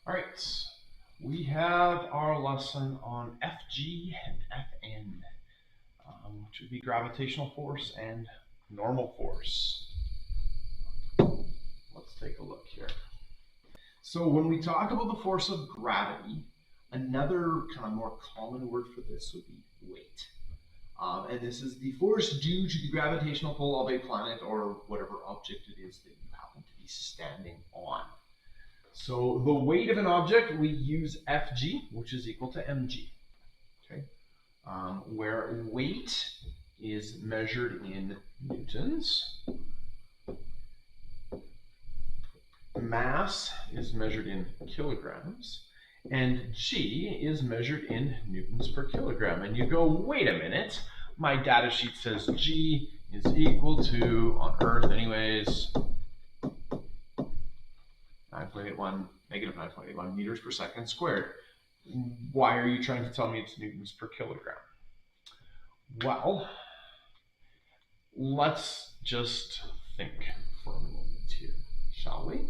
All right, we have our lesson on Fg and Fn, which would be gravitational force and normal force. Let's take a look here. So when we talk about the force of gravity, another kind of more common word for this would be weight. And this is the force due to the gravitational pull of a planet or whatever object it is that you happen to be standing on. So the weight of an object, we use Fg, which is equal to mg. Okay, where weight is measured in newtons, mass is measured in kilograms, and G is measured in newtons per kilogram. And you go, wait a minute, my data sheet says G is equal to, on Earth anyways, 9.81, negative 9.81 meters per second squared. Why are you trying to tell me it's newtons per kilogram? Well, let's just think for a moment here, shall we?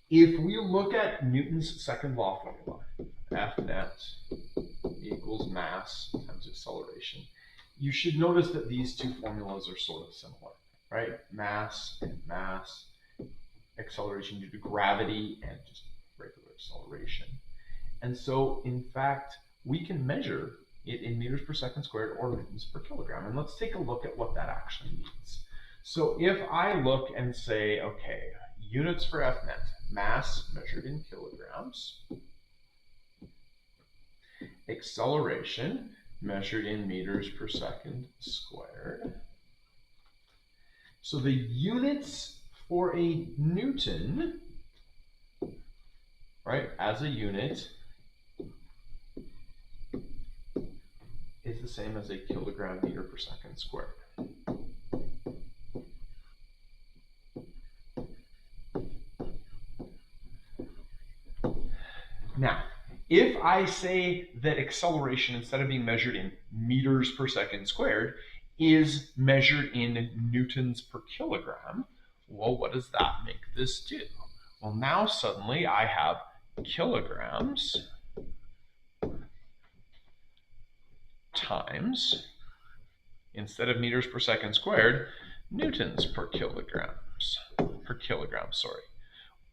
If we look at Newton's second law formula, F net equals mass times acceleration, you should notice that these two formulas are sort of similar, right? Mass and mass, acceleration due to gravity and just regular acceleration. And so, in fact, we can measure it in meters per second squared or newtons per kilogram. And let's take a look at what that actually means. So if I look and say, okay, units for F net, mass measured in kilograms, acceleration measured in meters per second squared. So the units for a newton, right, as a unit is the same as a kilogram meter per second squared. Now, if I say that acceleration, instead of being measured in meters per second squared, is measured in newtons per kilogram, well, what does that make this do? Well, now suddenly I have kilograms times, instead of meters per second squared, newtons per kilogram, sorry.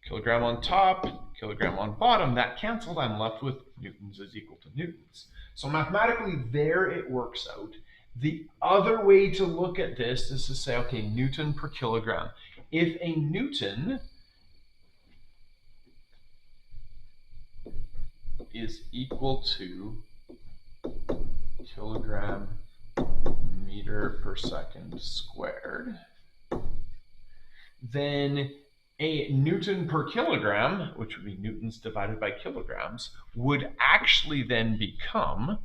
Kilogram on top, kilogram on bottom, that canceled, I'm left with newtons is equal to newtons. So mathematically, there it works out. The other way to look at this is to say, okay, Newton per kilogram. If a Newton is equal to kilogram meter per second squared, then a Newton per kilogram, which would be newtons divided by kilograms, would actually then become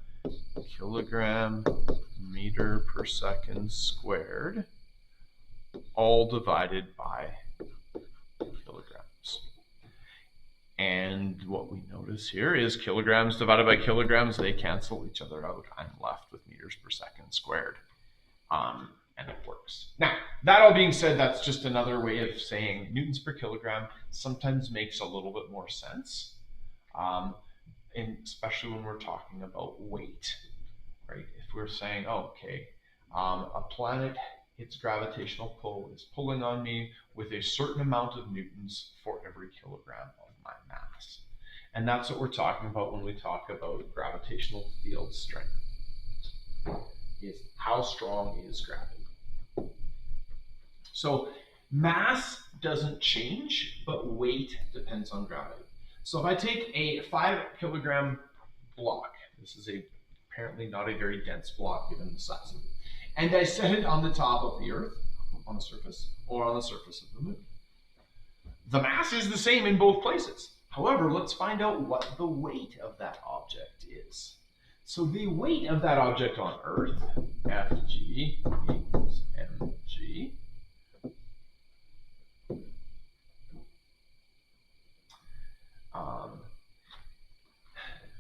kilogram meter per second squared, all divided by kilograms. And what we notice here is kilograms divided by kilograms, they cancel each other out. I'm left with meters per second squared. And it works. Now, that all being said, that's just another way of saying newtons per kilogram sometimes makes a little bit more sense, and especially when we're talking about weight, right? If we're saying, oh, okay, a planet, its gravitational pull is pulling on me with a certain amount of newtons for every kilogram of my mass. And that's what we're talking about when we talk about gravitational field strength, is how strong is gravity. So mass doesn't change, but weight depends on gravity. So if I take a 5 kilogram block, this is apparently not a very dense block given the size of it, and I set it on the top of the Earth, on the surface, or on the surface of the moon. The mass is the same in both places. However, let's find out what the weight of that object is. So the weight of that object on Earth, Fg equals mg,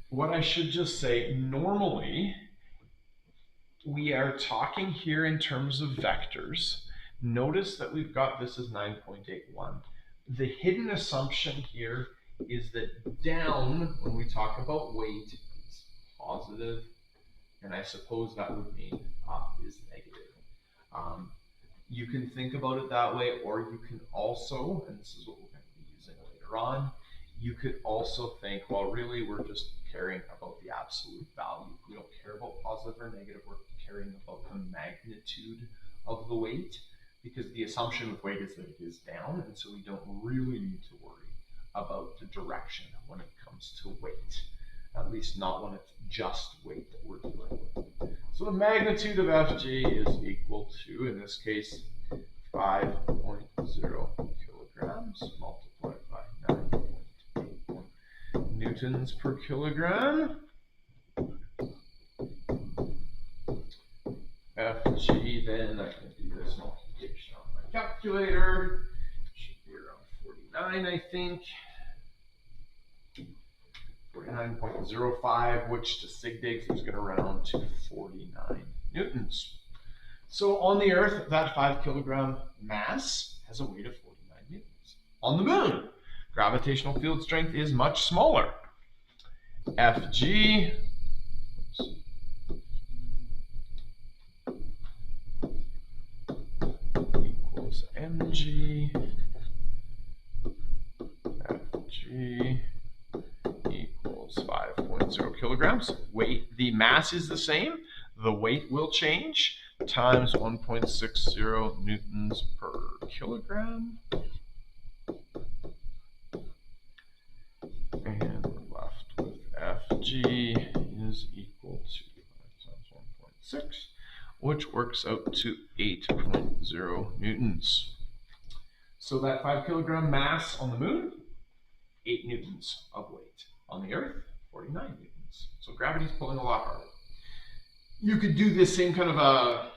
what I should just say, normally, we are talking here in terms of vectors. Notice that we've got this as 9.81. The hidden assumption here is that down, when we talk about weight, is positive, and I suppose that would mean up is negative. Um, you can think about it that way, or you can also, and this is what we're going to be using later on, you could also think, well, really, we're just caring about the absolute value. We don't care about positive or negative, we're caring about the magnitude of the weight, because the assumption with weight is that it is down, and so we don't really need to worry about the direction when it comes to weight, at least not when it's just weight that we're dealing with. So the magnitude of Fg is equal to, in this case, 5.0 kilograms multiplied by 9.81 newtons per kilogram. Fg, then I can do this multiplication on my calculator. It should be around 49, I think. 49.05, which to sig digs is going to round to 49 newtons. So on the Earth, that 5 kilogram mass has a weight of 49 newtons. On the Moon, gravitational field strength is much smaller. Fg equals mg. Fg equals 5.0 kilograms. Weight, the mass is the same. The weight will change, times 1.60 newtons per kilogram. And we're left with Fg is equal to times 1.6, which works out to 8.0 newtons. So that 5 kilogram mass on the Moon, 8 newtons of weight. On the Earth, 49 newtons. So gravity's pulling a lot harder. You could do this same kind of a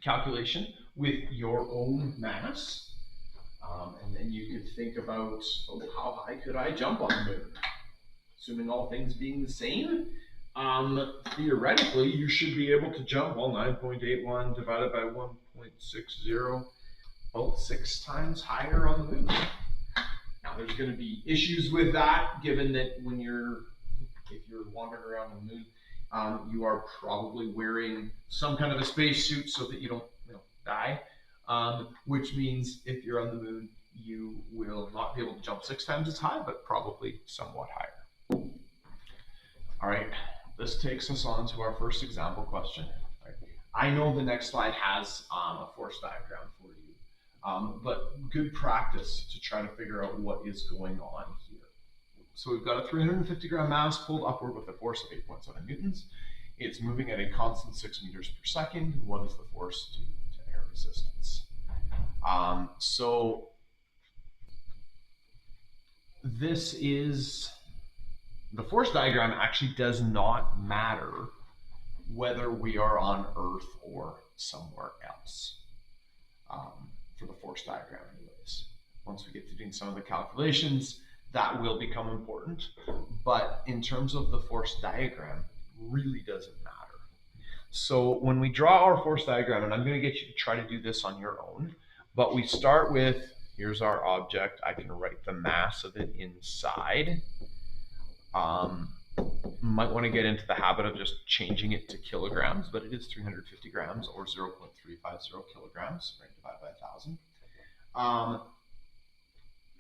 calculation with your own mass. And then you could think about, oh, how high could I jump on the Moon? Assuming all things being the same, theoretically, you should be able to jump, well, 9.81 divided by 1.60, about 6 times higher on the Moon. Now, there's going to be issues with that, given that if you're wandering around the Moon, you are probably wearing some kind of a spacesuit so that you don't die, which means if you're on the Moon, you will not be able to jump 6 times as high, but probably somewhat higher. All right, this takes us on to our first example question. Right. I know the next slide has a force diagram for you, but good practice to try to figure out what is going on here. So we've got a 350 gram mass pulled upward with a force of 8.7 newtons. It's moving at a constant 6 meters per second. What does the force do to air resistance? So this is, the force diagram actually does not matter whether we are on Earth or somewhere else, for the force diagram anyways. Once we get to doing some of the calculations, that will become important, but in terms of the force diagram, really doesn't matter. So when we draw our force diagram, and I'm going to get you to try to do this on your own, but we start with, here's our object. I can write the mass of it inside. Might want to get into the habit of just changing it to kilograms, but it is 350 grams or 0.350 kilograms, right, divided by 1,000.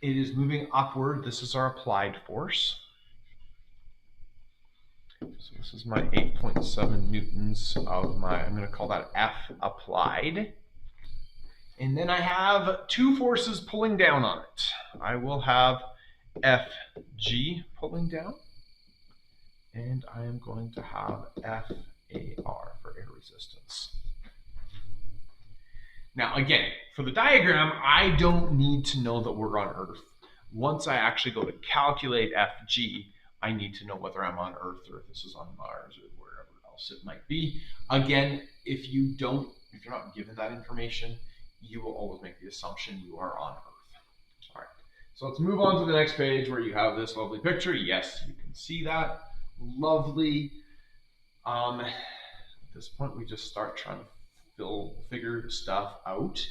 It is moving upward. This is our applied force. So this is my 8.7 newtons of my, I'm going to call that F applied. And then I have 2 forces pulling down on it. I will have Fg pulling down, and I am going to have FAR for air resistance. Now again, for the diagram, I don't need to know that we're on Earth. Once I actually go to calculate Fg, I need to know whether I'm on Earth or if this is on Mars or wherever else it might be. Again, if you're not given that information, you will always make the assumption you are on Earth. All right, so let's move on to the next page where you have this lovely picture. Yes, you can see that. Lovely. At this point, we just start trying to figure stuff out.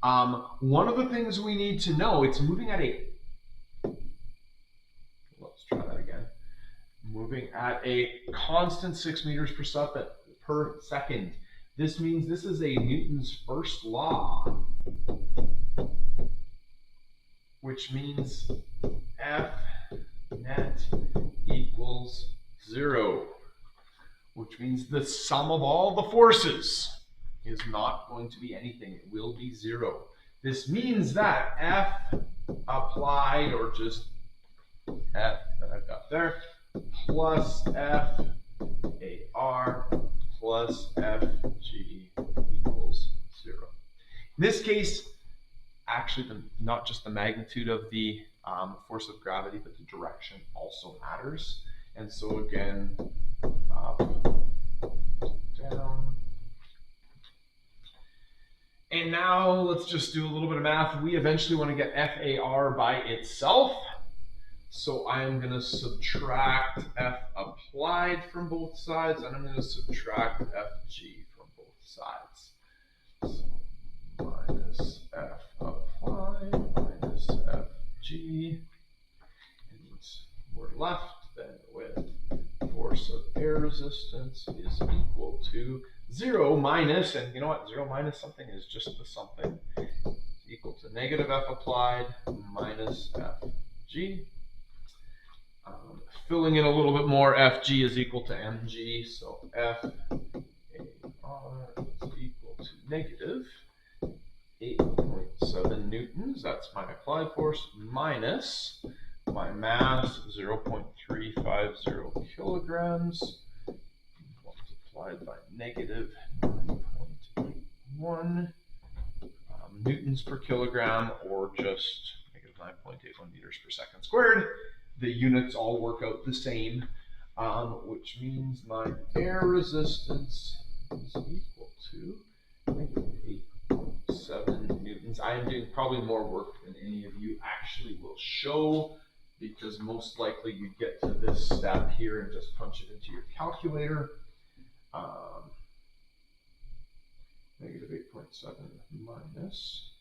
One of the things we need to know, it's moving at a, let's try that again. Moving at a constant 6 meters per second. This means this is a Newton's first law, which means F net equals 0, which means the sum of all the forces is not going to be anything. It will be 0. This means that F applied, or just F that I've got there, plus F AR plus FG equals 0. In this case, actually, not just the magnitude of the force of gravity, but the direction also matters. And so again, up, down. And now let's just do a little bit of math. We eventually want to get FAR by itself. So I'm going to subtract F applied from both sides, and I'm going to subtract FG from both sides. So minus F applied minus FG. And we're left then with force of air resistance is equal to 0 minus, and you know what, 0 minus something is just the something, equal to negative F applied minus FG. Filling in a little bit more, Fg is equal to mg, so F AR is equal to negative 8.7 newtons, that's my applied force, minus my mass, 0.350 kilograms, multiplied by negative 9.81 newtons per kilogram, or just negative 9.81 meters per second squared. The units all work out the same, which means my air resistance is equal to negative 8.7 newtons. I am doing probably more work than any of you actually will show, because most likely you get to this step here and just punch it into your calculator. Negative 8.7 minus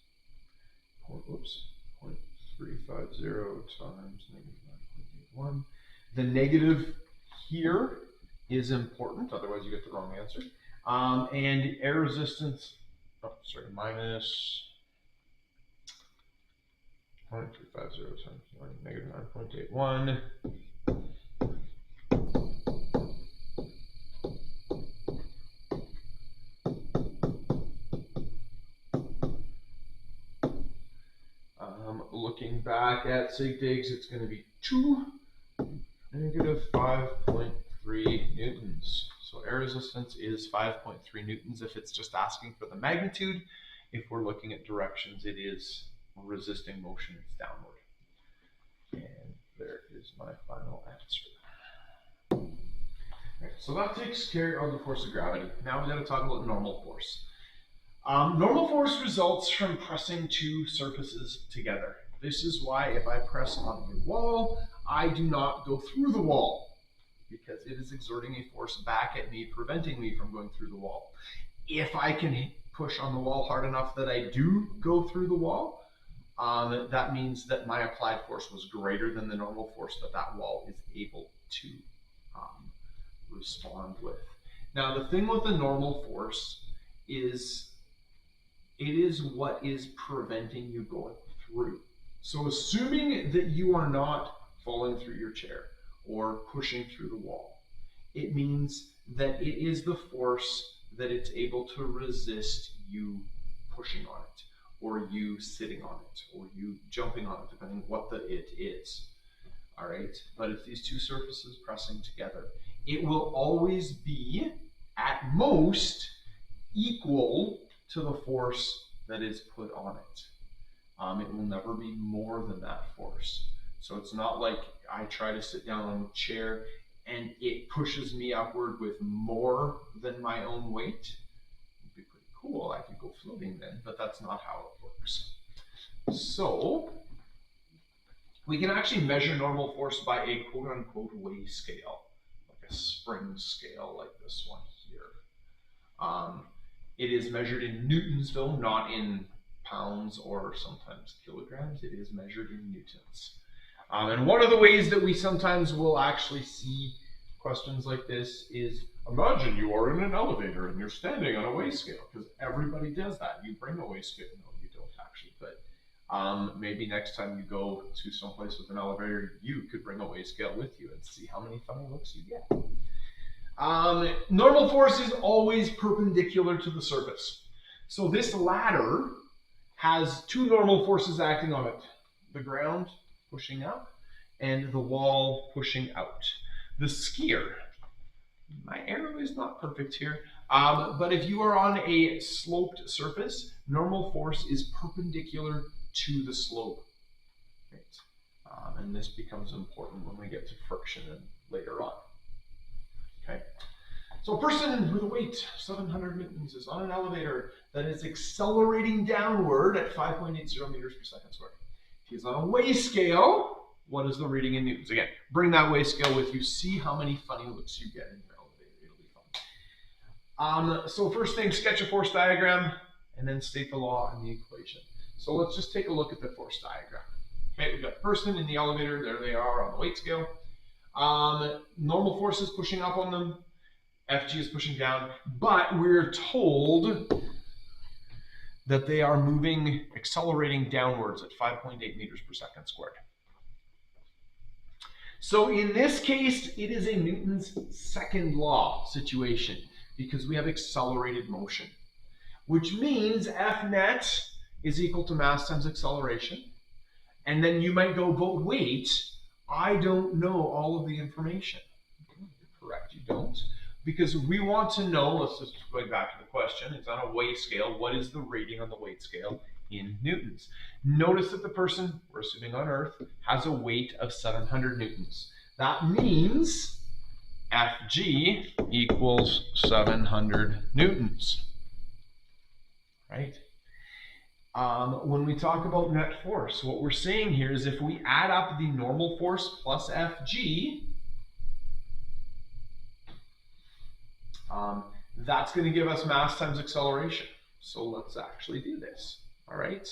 0.350 times negative 9.81. The negative here is important, otherwise you get the wrong answer. And air resistance, minus 0.350 times negative 9.81. Looking back at sig digs, it's going to be 2 negative 5.3 newtons. So air resistance is 5.3 newtons if it's just asking for the magnitude. If we're looking at directions, it is resisting motion, it's downward. And there is my final answer. Okay, so that takes care of the force of gravity. Now we're going to talk about normal force. Normal force results from pressing two surfaces together. This is why if I press on a wall, I do not go through the wall, because it is exerting a force back at me, preventing me from going through the wall. If I can push on the wall hard enough that I do go through the wall, that means that my applied force was greater than the normal force that that wall is able to respond with. Now, the thing with the normal force is it is what is preventing you going through. So assuming that you are not falling through your chair or pushing through the wall, it means that it is the force that it's able to resist you pushing on it, or you sitting on it, or you jumping on it, depending on what the it is. All right, but if these two surfaces pressing together, it will always be at most equal to the force that is put on it. It will never be more than that force. So it's not like I try to sit down on a chair and it pushes me upward with more than my own weight. It'd be pretty cool. I could go floating then, but that's not how it works. So we can actually measure normal force by a quote-unquote weigh scale, like a spring scale like this one here. It is measured in newtons though, not in pounds or sometimes kilograms. It is measured in newtons. And one of the ways that we sometimes will actually see questions like this is, imagine you are in an elevator and you're standing on a weigh scale, because everybody does that. You bring a weigh scale. No, you don't actually, but maybe next time you go to someplace with an elevator, you could bring a weigh scale with you and see how many funny looks you get. Normal force is always perpendicular to the surface. So this ladder has two normal forces acting on it. The ground pushing up and the wall pushing out. The skier, my arrow is not perfect here, but if you are on a sloped surface, normal force is perpendicular to the slope. Right? And this becomes important when we get to friction and later on. Okay. So a person with a weight 700 newtons is on an elevator that is accelerating downward at 5.80 meters per second squared. If he's on a weigh scale, what is the reading in newtons? Again, bring that weigh scale with you. See how many funny looks you get in your elevator. It'll be fun. So first thing, sketch a force diagram and then state the law and the equation. So let's just take a look at the force diagram. Okay, we've got a person in the elevator. There they are on the weight scale. Normal force is pushing up on them. Fg is pushing down, but we're told that they are moving, accelerating downwards at 5.8 meters per second squared. So in this case, it is a Newton's second law situation because we have accelerated motion, which means F net is equal to mass times acceleration. And then you might go, but wait, I don't know all of the information. You're correct, you don't. Because we want to know, let's just go back to the question, it's on a weight scale. What is the rating on the weight scale in newtons? Notice that the person, we're assuming on Earth, has a weight of 700 newtons. That means Fg equals 700 newtons, right? When we talk about net force, what we're saying here is if we add up the normal force plus Fg, that's going to give us mass times acceleration. So let's actually do this. All right.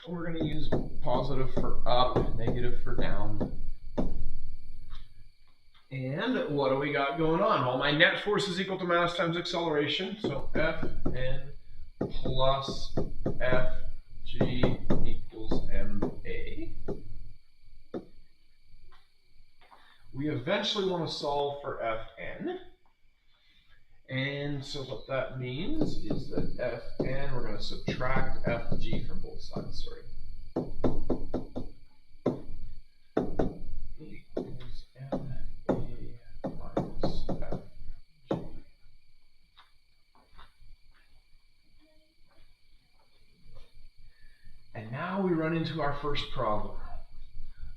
We're going to use positive for up, negative for down. And what do we got going on? Well, my net force is equal to mass times acceleration. So Fn plus Fg equals ma. We eventually want to solve for Fn. And so what that means is that Fn, we're going to subtract Fg from both sides, sorry. Equals ma minus Fg. And now we run into our first problem.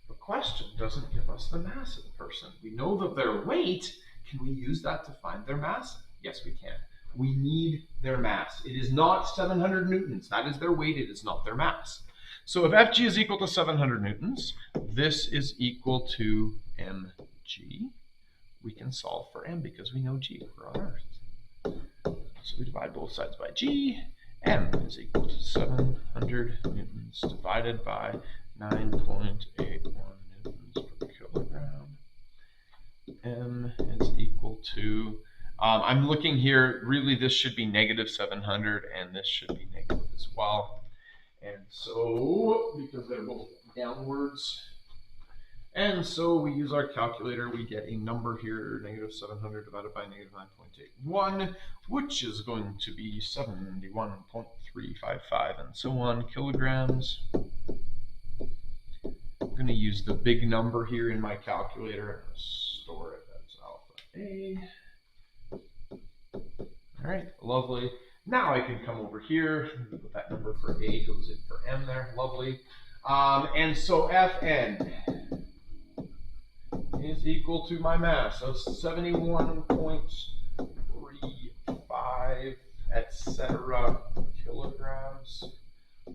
The question doesn't give us the mass of the person. We know that their weight. Can we use that to find their mass? Yes, we can. We need their mass. It is not 700 newtons. That is their weight. It is not their mass. So if Fg is equal to 700 newtons, this is equal to mg. We can solve for m because we know g. We're on Earth. So we divide both sides by g. M is equal to 700 newtons divided by 9.81 newtons per kilogram. M is equal to, I'm looking here, really this should be negative 700 and this should be negative as well. And so, because they're both downwards, and so we use our calculator, we get a number here, negative 700 divided by negative 9.81, which is going to be 71.355 and so on kilograms. I'm going to use the big number here in my calculator and store it as alpha A. All right, lovely. Now I can come over here, put that number for A goes in for M there, lovely. And so Fn is equal to my mass of 71.35, etc. kilograms,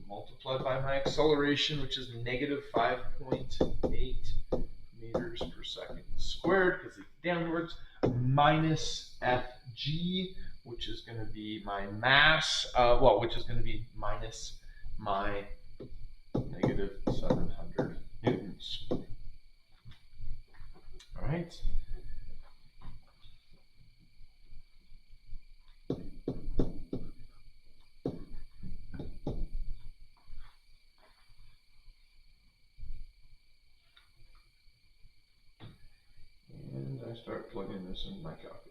multiplied by my acceleration, which is negative 5.8 meters per second squared, because it's downwards, minus Fg, which is going to be my mass, which is going to be minus my negative 700 newtons. All right. And I start plugging this in my calculator.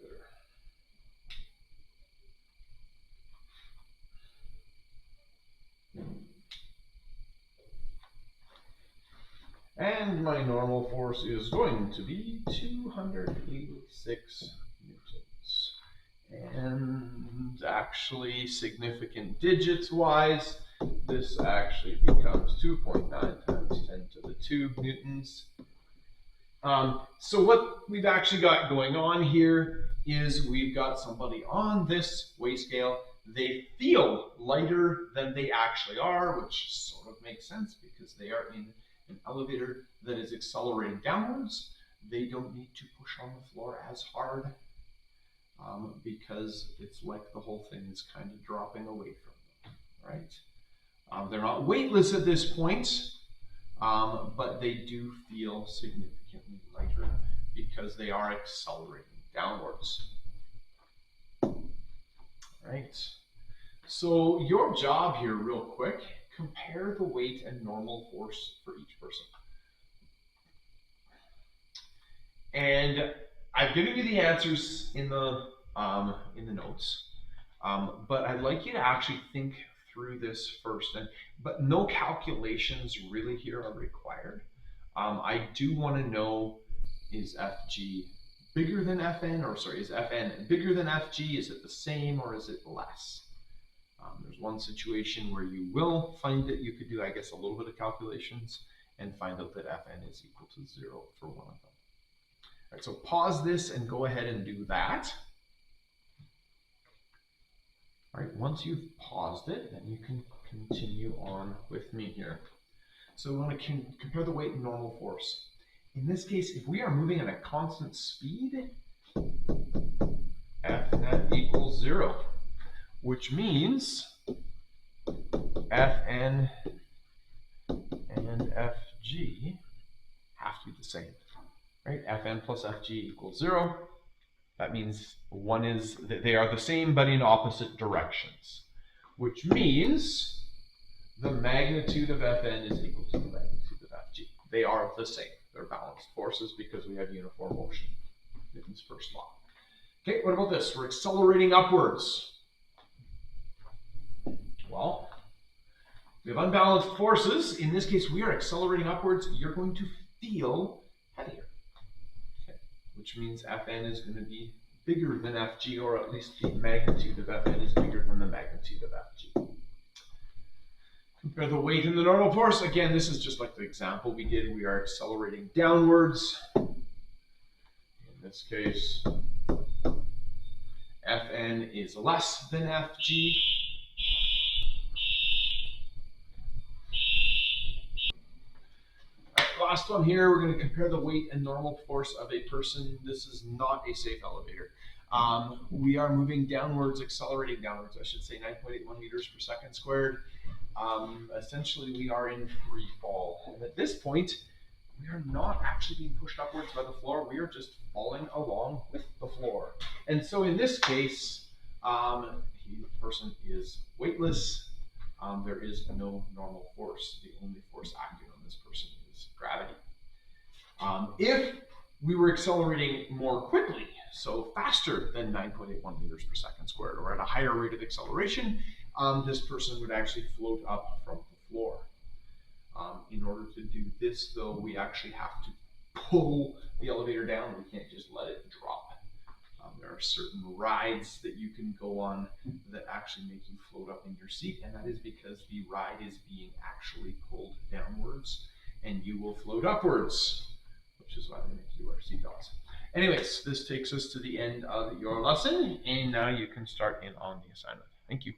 And my normal force is going to be 286 newtons. And actually, significant digits wise, this actually becomes 2.9 times 10 to the 2 newtons. So what we've actually got going on here is we've got somebody on this weight scale. They feel lighter than they actually are, which sort of makes sense because they are in an elevator that is accelerating downwards. They don't need to push on the floor as hard because it's like the whole thing is kind of dropping away from them, right? They're not weightless at this point, but they do feel significantly lighter because they are accelerating downwards. Right. So your job here, real quick, compare the weight and normal force for each person. And I've given you the answers in the notes, but I'd like you to actually think through this first. But no calculations really here are required. I do want to know, is FG bigger than FN, or sorry, is FN bigger than FG? Is it the same or is it less? There's one situation where you will find that you could do, I guess, a little bit of calculations and find out that Fn is equal to 0 for one of them. All right, so pause this and go ahead and do that. All right, once you've paused it, then you can continue on with me here. So we want to compare the weight and normal force. In this case, if we are moving at a constant speed, F net equals 0. Which means Fn and Fg have to be the same, right? Fn plus Fg equals 0. That means they are the same but in opposite directions, which means the magnitude of Fn is equal to the magnitude of Fg. They are the same. They're balanced forces because we have uniform motion. Newton's first law. Okay, what about this? We're accelerating upwards. Well, we have unbalanced forces. In this case, we are accelerating upwards. You're going to feel heavier, okay, which means Fn is going to be bigger than Fg, or at least the magnitude of Fn is bigger than the magnitude of Fg. Compare the weight and the normal force. Again, this is just like the example we did. We are accelerating downwards. In this case, Fn is less than Fg. Last one here, we're going to compare the weight and normal force of a person. This is not a safe elevator. We are moving downwards, accelerating downwards, I should say, 9.81 meters per second squared. Essentially, we are in free fall. And at this point, we are not actually being pushed upwards by the floor. We are just falling along with the floor. And so in this case, the person is weightless. There is no normal force. The only force acting on this person is gravity. If we were accelerating more quickly, so faster than 9.81 meters per second squared, or at a higher rate of acceleration, this person would actually float up from the floor. In order to do this, though, we actually have to pull the elevator down. We can't just let it drop. There are certain rides that you can go on that actually make you float up in your seat, and that is because the ride is being actually pulled downwards, and you will float upwards, which is why they make you wear seatbelts. Anyways, this takes us to the end of your lesson, and now you can start in on the assignment. Thank you.